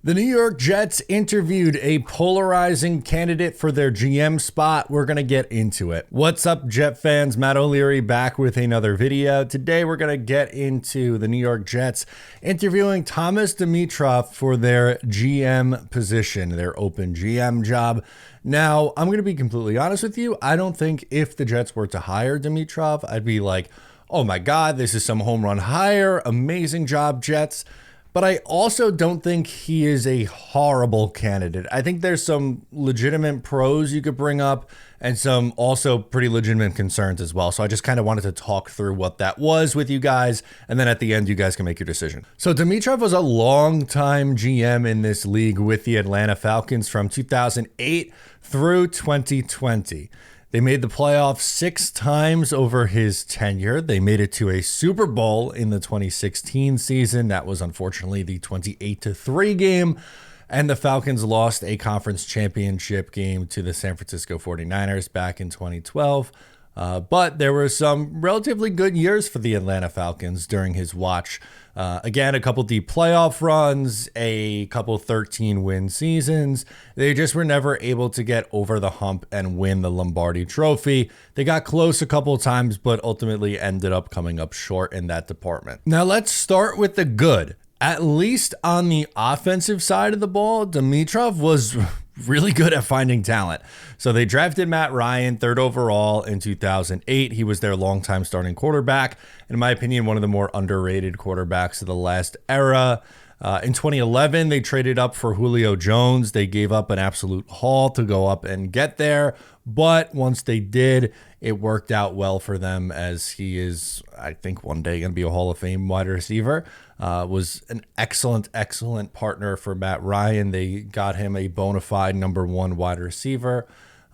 The New York Jets interviewed a polarizing candidate for their GM spot. We're going to get into it. What's up, Jet fans? Matt O'Leary back with another video. Today, we're going to get into the New York Jets interviewing Thomas Dimitroff for their GM position, their open GM job. Now, I'm going to be completely honest with you. I don't think if the Jets were to hire Dimitroff, I'd be like, oh my God, this is some home run hire. Amazing job, Jets. But I also don't think he is a horrible candidate. I think there's some legitimate pros you could bring up and some also pretty legitimate concerns as well. So I just kind of wanted to talk through what that was with you guys. And then at the end, you guys can make your decision. So Dimitroff was a long-time GM in this league with the Atlanta Falcons from 2008 through 2020. They made the playoffs 6 times over his tenure. They made it to a Super Bowl in the 2016 season. That was unfortunately the 28-3 game. And the Falcons lost a conference championship game to the San Francisco 49ers back in 2012. But there were some relatively good years for the Atlanta Falcons during his watch. Again, a couple deep playoff runs, a couple 13-win seasons. They just were never able to get over the hump and win the Lombardi Trophy. They got close a couple of times, but ultimately ended up coming up short in that department. Now, let's start with the good. At least on the offensive side of the ball, Dimitroff was really good at finding talent. So they drafted Matt Ryan, 3rd overall in 2008. He was their longtime starting quarterback. In my opinion, one of the more underrated quarterbacks of the last era. In 2011, they traded up for Julio Jones. They gave up an absolute haul to go up and get there. But once they did, it worked out well for them as he is, I think, one day going to be a Hall of Fame wide receiver. Was an excellent partner for Matt Ryan. They got him a bona fide #1 wide receiver.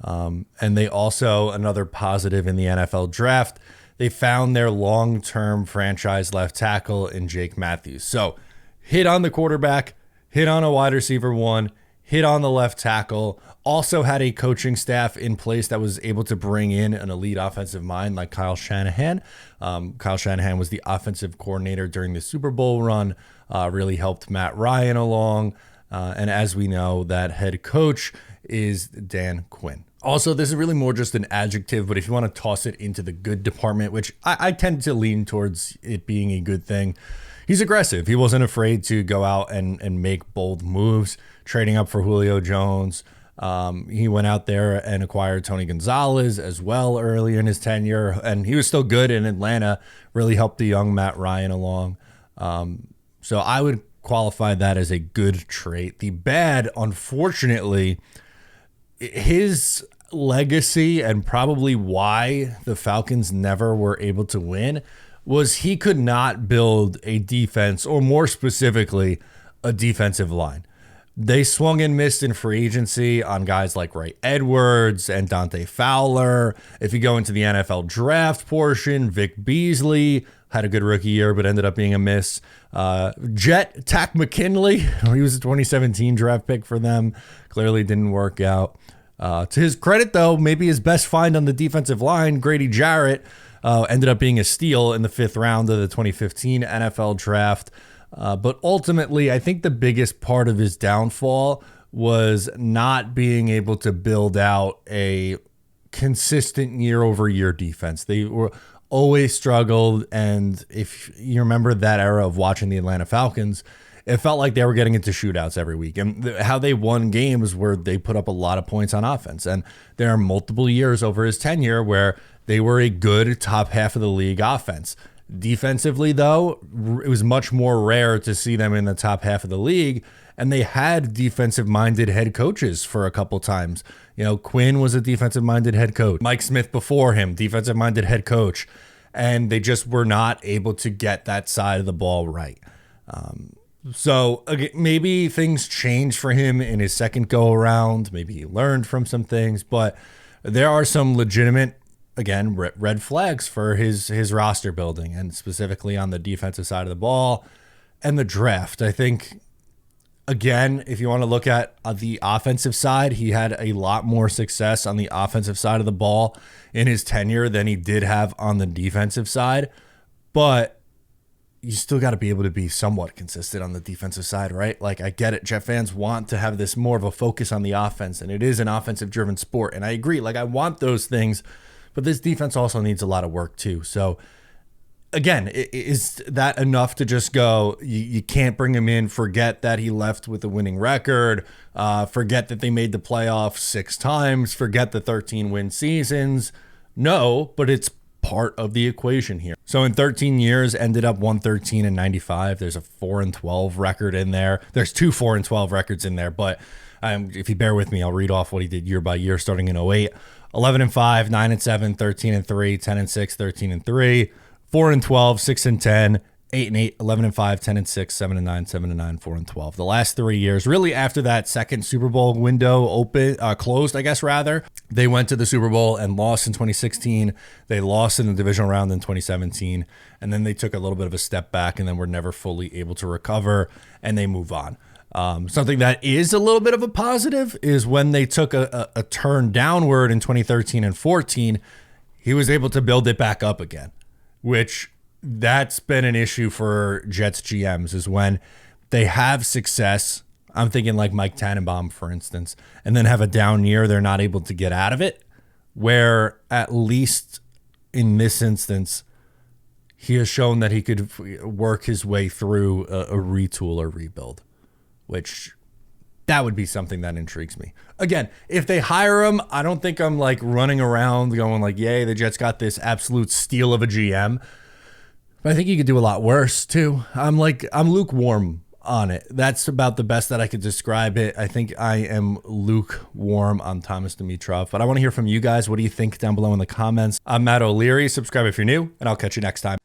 And they also, another positive in the NFL draft, they found their long-term franchise left tackle in Jake Matthews. So hit on the quarterback, hit on a wide receiver 1, hit on the left tackle, also had a coaching staff in place that was able to bring in an elite offensive mind like Kyle Shanahan. Kyle Shanahan was the offensive coordinator during the Super Bowl run, really helped Matt Ryan along. And as we know, that head coach is Dan Quinn. Also, this is really more just an adjective, but if you want to toss it into the good department, which I tend to lean towards it being a good thing, he's aggressive. He wasn't afraid to go out and make bold moves, trading up for Julio Jones. He went out there and acquired Tony Gonzalez as well early in his tenure, and he was still good in Atlanta, really helped the young Matt Ryan along. So I would qualify that as a good trait. The bad, unfortunately, his legacy and probably why the Falcons never were able to win was he could not build a defense, or more specifically, a defensive line. They swung and missed in free agency on guys like Ray Edwards and Dante Fowler. If you go into the NFL draft portion, Vic Beasley had a good rookie year, but ended up being a miss. Jet Tack McKinley, he was a 2017 draft pick for them. Clearly didn't work out. To his credit, though, maybe his best find on the defensive line, Grady Jarrett, ended up being a steal in the 5th round of the 2015 NFL draft. But ultimately, I think the biggest part of his downfall was not being able to build out a consistent year-over-year defense. They were always struggled, and if you remember that era of watching the Atlanta Falcons, it felt like they were getting into shootouts every week. And how they won games where they put up a lot of points on offense. And there are multiple years over his tenure where they were a good top half of the league offense. Defensively, though, it was much more rare to see them in the top half of the league, and they had defensive-minded head coaches for a couple times. You know, Quinn was a defensive-minded head coach. Mike Smith before him, defensive-minded head coach, and they just were not able to get that side of the ball right. So again, maybe things changed for him in his second go-around. Maybe he learned from some things, but there are some legitimate, again, red flags for his roster building, and specifically on the defensive side of the ball and the draft. I think, again, if you want to look at the offensive side, he had a lot more success on the offensive side of the ball in his tenure than he did have on the defensive side. But you still got to be able to be somewhat consistent on the defensive side, right? Like, I get it. Jet fans want to have this more of a focus on the offense, and it is an offensive-driven sport. And I agree. Like, I want those things, but this defense also needs a lot of work too. So, again, is that enough to just go, you can't bring him in, forget that he left with a winning record, forget that they made the playoffs 6 times, forget the 13-win seasons? No, but it's part of the equation here. So in 13 years, ended up 113 and 95. There's a 4-12 record in there. There's 2 4-12 records in there, but if you bear with me, I'll read off what he did year by year, starting in 08. 11-5, 9-7, 13-3, 10-6, 13-3, 4-12, 6-10, 8-8, 11-5, 10-6, 7-9, 7-9, 4-12. The last 3 years, really after that second Super Bowl window closed, I guess rather, they went to the Super Bowl and lost in 2016. They lost in the divisional round in 2017, and then they took a little bit of a step back and then were never fully able to recover, and they move on. Something that is a little bit of a positive is when they took a turn downward in 2013 and 14, he was able to build it back up again, which that's been an issue for Jets GMs, is when they have success. I'm thinking like Mike Tannenbaum, for instance, and then have a down year, they're not able to get out of it, where at least in this instance, he has shown that he could work his way through a retool or rebuild, which that would be something that intrigues me. Again, if they hire him, I don't think I'm like running around going like, yay, the Jets got this absolute steal of a GM. But I think you could do a lot worse too. I'm lukewarm on it. That's about the best that I could describe it. I think I am lukewarm on Thomas Dimitroff, but I want to hear from you guys. What do you think down below in the comments? I'm Matt O'Leary. Subscribe if you're new, and I'll catch you next time.